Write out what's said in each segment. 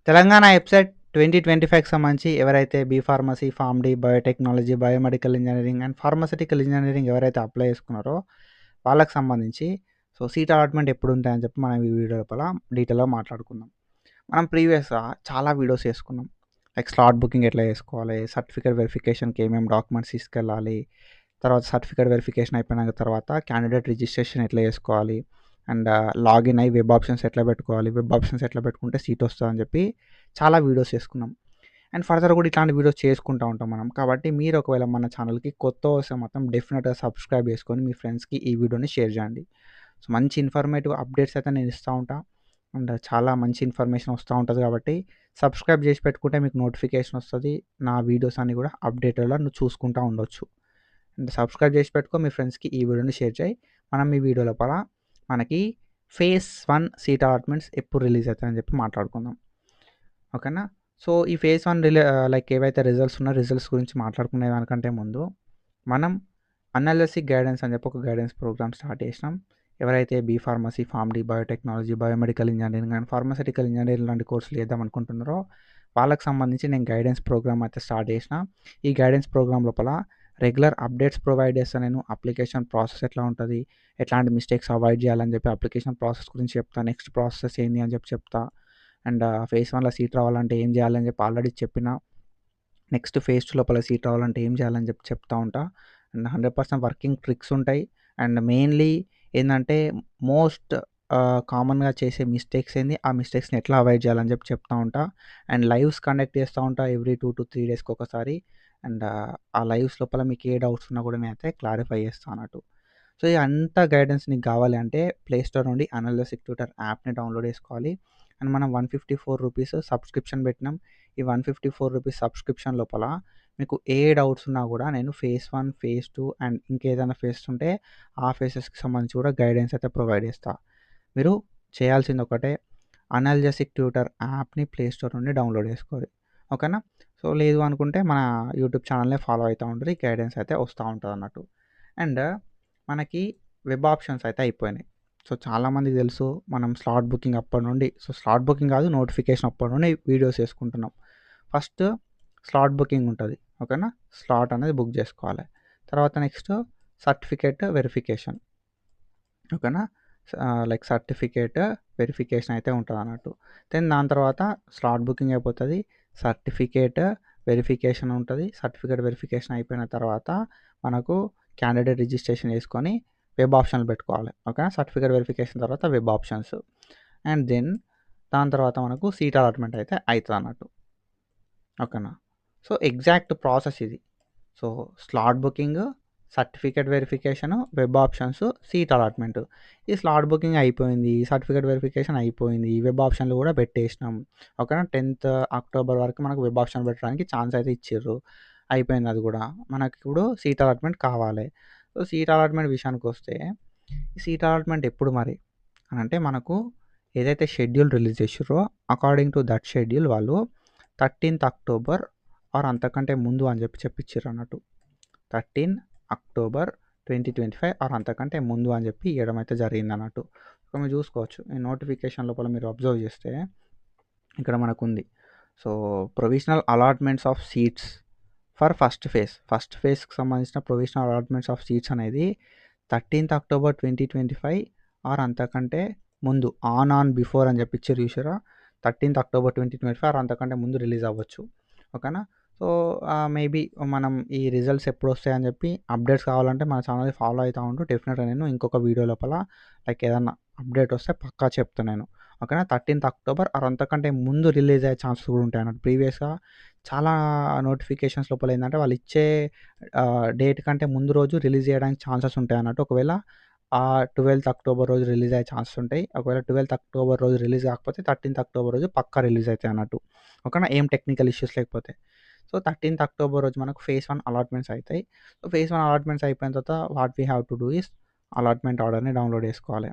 Telangana website 2025కి సంబంధించి ఎవరైతే be-pharmacy, form-D, biotechnology, biomedical engineering and pharmaceutical engineering ఎవరైతే అప్లై చేసుకున్నారో వాళ్ళకి సంబంధించి సీట్ అలాట్‌మెంట్ ఎప్పుడుంటాయని చెప్పి మనం ఈ వీడియో లోపల డీటెయిల్‌గా మాట్లాడుకుందాం. మనం ప్రీవియస్‌గా చాలా వీడియోస్ చేసుకున్నాం. లైక్ స్లాట్ బుకింగ్ ఎట్లా చేసుకోవాలి, సర్టిఫికేట్ వెరిఫికేషన్‌కి ఏమేమి డాక్యుమెంట్స్ తీసుకెళ్ళాలి, తర్వాత సర్టిఫికేట్ వెరిఫికేషన్ అయిపోయిన తర్వాత క్యాండిడేట్ రిజిస్ట్రేషన్ ఎట్లా చేసుకోవాలి, అండ్ లాగిన్ అయ్యి వెబ్ ఆప్షన్స్ ఎట్లా పెట్టుకోవాలి, వెబ్ ఆప్షన్స్ ఎట్లా పెట్టుకుంటే సీట్ వస్తుందని చెప్పి చాలా వీడియోస్ చేసుకున్నాం. అండ్ ఫర్దర్ కూడా ఇట్లాంటి వీడియోస్ చేసుకుంటూ ఉంటాం మనం. కాబట్టి మీరు ఒకవేళ మన ఛానల్‌కి కొత్త వస్తే మాత్రం డెఫినెట్‌గా సబ్స్క్రైబ్ చేసుకొని మీ ఫ్రెండ్స్‌కి ఈ వీడియోని షేర్ చేయండి. సో, మంచి ఇన్ఫర్మేటివ్ అప్డేట్స్ అయితే నేను ఇస్తూ ఉంటా. అండ్ చాలా మంచి ఇన్ఫర్మేషన్ వస్తూ ఉంటది కాబట్టి సబ్స్క్రైబ్ చేసి పెట్టుకుంటే మీకు నోటిఫికేషన్ వస్తది. నా వీడియోస్ అన్నీ కూడా అప్డేటెడ్‌గా నువ్వు చూసుకుంటా ఉండొచ్చు. అండ్ సబ్స్క్రైబ్ చేసి పెట్టుకో, మీ ఫ్రెండ్స్‌కి ఈ వీడియోని షేర్ చేయి. మనం ఈ వీడియో లోపల మనకి ఫేజ్ 1 సీట్ అలాట్‌మెంట్స్ ఎప్పుడు రిలీజ్ అవుతాయని చెప్పి మాట్లాడుకుందాం. ఓకేనా? సో, ఈ ఫేజ్ 1 లైక్ ఏవైతే రిజల్ట్స్ ఉన్నాయో రిజల్ట్స్ గురించి మాట్లాడుకునే దానికంటే ముందు మనం అనాలిసిస్ గైడెన్స్ అని చెప్పి ఒక గైడెన్స్ ప్రోగ్రామ్ స్టార్ట్ చేసినాం. ఎవరైతే be-pharmacy, form-D, biotechnology, biomedical engineering and pharmaceutical engineering లాంటి కోర్సులు చేద్దాం అనుకుంటున్నారో వాళ్ళకి సంబంధించి నేను గైడెన్స్ ప్రోగ్రామ్ అయితే స్టార్ట్ చేసిన. ఈ గైడెన్స్ ప్రోగ్రామ్ లోపల రెగ్యులర్ అప్డేట్స్ ప్రొవైడ్ చేస్తా నేను. అప్లికేషన్ ప్రాసెస్ ఎట్లా ఉంటది, ఎట్లాంటి మిస్టేక్స్ అవాయిడ్ చేయాలని చెప్పి అప్లికేషన్ ప్రాసెస్ గురించి చెప్తా. నెక్స్ట్ ప్రాసెస్ ఏంది అని చెప్పి చెప్తా. అండ్ ఫేజ్ 1లో సీట్ రావాలంటే ఏం చేయాలని చెప్పి ఆల్రెడీ చెప్పిన. నెక్స్ట్ ఫేజ్ 2 లోపల సీట్ రావాలంటే ఏం చేయాలని చెప్పి చెప్తా ఉంటా. అండ్ 100% వర్కింగ్ ట్రిక్స్ ఉంటాయి. అండ్ మెయిన్‌లీ ఏందంటే మోస్ట్ కామన్‌గా చేసే మిస్టేక్స్ ఏంది, ఆ మిస్టేక్స్‌ని ఎట్లా అవాయిడ్ చేయాలని చెప్పి చెప్తా ఉంటా. అండ్ లైవ్స్ కండక్ట్ చేస్తా ఉంటా ఎవ్రీ 2-3 డేస్‌కి ఒకసారి. అండ్ ఆ లైవ్స్ లోపల మీకు ఏ డౌట్స్ ఉన్నా కూడా నేనైతే క్లారిఫై చేస్తా అన్నట్టు. సో, ఈ అంతా గైడెన్స్ నీకు కావాలి అంటే ప్లే స్టోర్ నుండి అనలిసిస్ ట్యూటర్ యాప్‌ని డౌన్లోడ్ చేసుకోవాలి. అండ్ మనం ₹154 సబ్స్క్రిప్షన్ పెట్టినాం. ఈ ₹154 సబ్స్క్రిప్షన్ లోపల మీకు ఏ డౌట్స్ ఉన్నా కూడా నేను ఫేజ్ 1, ఫేజ్ 2 అండ్ ఇంకేదైనా ఫేజ్ ఉంటే ఆ ఫేజెస్‌కి సంబంధించి కూడా గైడెన్స్ అయితే ప్రొవైడ్ చేస్తా. మీరు చేయాల్సింది ఒకటే, అనలిసిస్ ట్యూటర్ యాప్‌ని ప్లే స్టోర్ నుండి డౌన్లోడ్ చేసుకోవాలి. ఓకేనా? సో, లేదు అనుకుంటే మన యూట్యూబ్ ఛానల్‌ని ఫాలో అయితా ఉండండి. గైడెన్స్ అయితే వస్తా ఉంటదన్నట్టు. అండ్ మనకి వెబ్ ఆప్షన్స్ అయితే అయిపోయినాయి. సో, చాలామందికి తెలుసు మనం స్లాట్ బుకింగ్ అప్పటి నుండి, సో, స్లాట్ బుకింగ్ కాదు నోటిఫికేషన్ అప్పటి నుండి వీడియోస్ చేసుకుంటున్నాం. ఫస్ట్ స్లాట్ బుకింగ్ ఉంటది. ఓకేనా? స్లాట్ అనేది బుక్ చేసుకోవాలి. తర్వాత నెక్స్ట్ సర్టిఫికేట్ వెరిఫికేషన్. ఓకేనా? లైక్ సర్టిఫికేట్ వెరిఫికేషన్ అయితే ఉంటదన్నట్టు. దెన్ దాని తర్వాత స్లాట్ బుకింగ్ అయిపోతది. సర్టిఫికేట్ వెరిఫికేషన్ ఉంటది. సర్టిఫికేట్ వెరిఫికేషన్ అయిపోయిన తర్వాత మనకు క్యాండిడేట్ రిజిస్ట్రేషన్ చేసుకొని వెబ్ ఆప్షన్లు పెట్టుకోవాలి. ఓకేనా? సర్టిఫికేట్ వెరిఫికేషన్ తర్వాత వెబ్ ఆప్షన్స్. అండ్ దెన్ దాని తర్వాత మనకు సీట్ అలాట్‌మెంట్ అయితే అయితదన్నట్టు. ఓకేనా? సో, ఎగ్జాక్ట్ ప్రాసెస్ ఇది. So, slot booking, certificate verification, web options, seat allotment. ఈ స్లాట్ బుకింగ్ అయిపోయింది. సర్టిఫికేట్ వెరిఫికేషన్ అయిపోయింది. వెబ్ ఆప్షన్‌లు కూడా పెట్టేసినాం. ఓకేనా? 10th అక్టోబర్ వరకు మనకు వెబ్ ఆప్షన్ పెట్టడానికి ఛాన్స్ అయితే ఇచ్చిర్రు. అయిపోయింది అది కూడా. మనకిప్పుడు సీట్ అలాట్‌మెంట్ కావాలి. సో, సీట్ అలాట్‌మెంట్ విషయానికొస్తే, ఈ సీట్ అలాట్‌మెంట్ ఎప్పుడు మరి అనంటే మనకు ఏదైతే షెడ్యూల్ రిలీజ్ చేసిర్రో అకార్డింగ్ టు దట్ షెడ్యూల్ వాళ్ళు 13th అక్టోబర్ ఆర్ అంతకంటే ముందు అని చెప్పి చెప్పించిర్రన్నట్టు. 13 అక్టోబర్ 2025 ఆర్ అంతకంటే ముందు అని చెప్పి ఇయ్యడం అయితే జరిగిందన్నట్టు. సో, మీరు చూసుకోవచ్చు. ఈ నోటిఫికేషన్ లోపల మీరు అబ్జర్వ్ చేస్తే ఇక్కడ మనకుంది. So, provisional allotments of seats for first phase. First ఫేజ్‌కి సంబంధించిన ప్రొవిజనల్ అలాట్‌మెంట్స్ ఆఫ్ సీట్స్ అనేది 13th అక్టోబర్ 2025 ఆర్ అంతకంటే ముందు ఆన్ బిఫోర్ అని చెప్పి ఇచ్చిర్రు చూసారా? 13th అక్టోబర్ 2025 ఆర్ అంతకంటే ముందు రిలీజ్ అవ్వచ్చు. ఓకేనా? సో, మేబీ మనం ఈ రిజల్ట్స్ ఎప్పుడొస్తాయని చెప్పి అప్డేట్స్ కావాలంటే మన ఛానల్‌ని ఫాలో అయితా ఉండు. డెఫినెట్‌గా నేను ఇంకొక వీడియో లోపల లైక్ ఏదన్నా అప్డేట్ వస్తే పక్కా చెప్తా నేను. ఓకేనా? 13th అక్టోబర్ ఆర్ అంతకంటే ముందు రిలీజ్ అయ్యే ఛాన్సెస్ కూడా ఉంటాయన్నట్టు. ప్రీవియస్‌గా చాలా నోటిఫికేషన్స్ లోపల ఏందంటే వాళ్ళు ఇచ్చే డేట్ కంటే ముందు రోజు రిలీజ్ చేయడానికి ఛాన్సెస్ ఉంటాయన్నట్టు. ఒకవేళ 12th అక్టోబర్ రోజు రిలీజ్ అయ్యే ఛాన్సెస్ ఉంటాయి. ఒకవేళ 12th అక్టోబర్ రోజు రిలీజ్ కాకపోతే 13th అక్టోబర్ రోజు పక్కా రిలీజ్ అయితాయి అన్నట్టు. ఓకేనా? ఏం టెక్నికల్ ఇష్యూస్ లేకపోతే. సో, 13th అక్టోబర్ రోజు మనకు ఫేజ్ 1 అలాట్‌మెంట్స్ అయితాయి. సో, ఫేజ్ 1 అలాట్‌మెంట్స్ అయిపోయిన తర్వాత what we have to do is allotment ఆర్డర్‌ని డౌన్లోడ్ చేసుకోవాలి.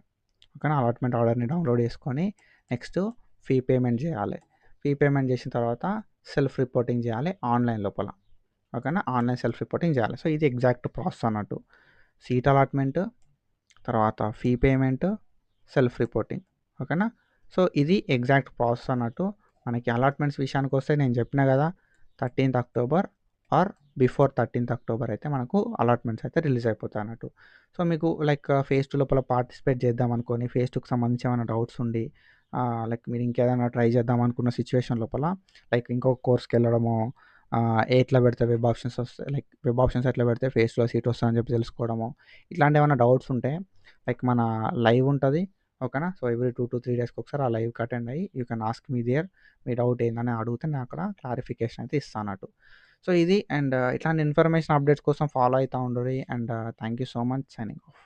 ఓకేనా? అలాట్‌మెంట్ ఆర్డర్‌ని డౌన్లోడ్ చేసుకొని నెక్స్ట్ ఫీ పేమెంట్ చేయాలి. ఫీ పేమెంట్ చేసిన తర్వాత సెల్ఫ్ రిపోర్టింగ్ చేయాలి ఆన్‌లైన్ లోపల. ఓకేనా? ఆన్‌లైన్ సెల్ఫ్ రిపోర్టింగ్ చేయాలి. సో, ఇది ఎగ్జాక్ట్ ప్రాసెస్ అన్నట్టు. సీట్ అలాట్‌మెంట్, తర్వాత ఫీ పేమెంట్, సెల్ఫ్ రిపోర్టింగ్. ఓకేనా? సో, ఇది ఎగ్జాక్ట్ ప్రాసెస్ అన్నట్టు. మనకి అలాట్మెంట్స్ విషయానికొస్తే నేను చెప్పినా కదా, 13th October or before 13th October అయితే మనకు అలాట్మెంట్స్ అయితే రిలీజ్ అయిపోతాయి అన్నట్టు. సో మీకు లైక్ ఫేజ్ 2 లోపల పార్టిసిపేట్ చేద్దాం అనుకోని, ఫేజ్ 2కి సంబంధించి ఏమైనా డౌట్స్ ఉండి లైక్ మీరు ఇంకేదైనా ట్రై చేద్దాం అనుకున్న సిచ్యువేషన్ లోపల లైక్ ఇంకొక కోర్స్కి వెళ్ళడమో, ఎట్లా పెడితే వెబ్ ఆప్షన్స్ వస్తాయి, లైక్ వెబ్ ఆప్షన్స్ ఎట్లా పెడితే ఫేజ్ 2లో సీట్ వస్తుందని చెప్పి తెలుసుకోవడము, ఇట్లాంటి ఏమైనా డౌట్స్ ఉంటే లైక్ మన లైవ్ ఉంటుంది, ఓకేనా. సో ఎవ్రీ 2 to 3 డేస్కి ఒకసారి ఆ లైవ్కి అటెండ్ అయ్యి you can ask me there, మీ డౌట్ ఏందని అడిగితే నేను అక్కడ క్లారిఫికేషన్ అయితే ఇస్తాను అన్నట్టు. సో ఇది అండ్ ఇట్లాంటి ఇన్ఫర్మేషన్ అప్డేట్స్ కోసం ఫాలో అవుతూ ఉండరు. And thank you so much, signing off.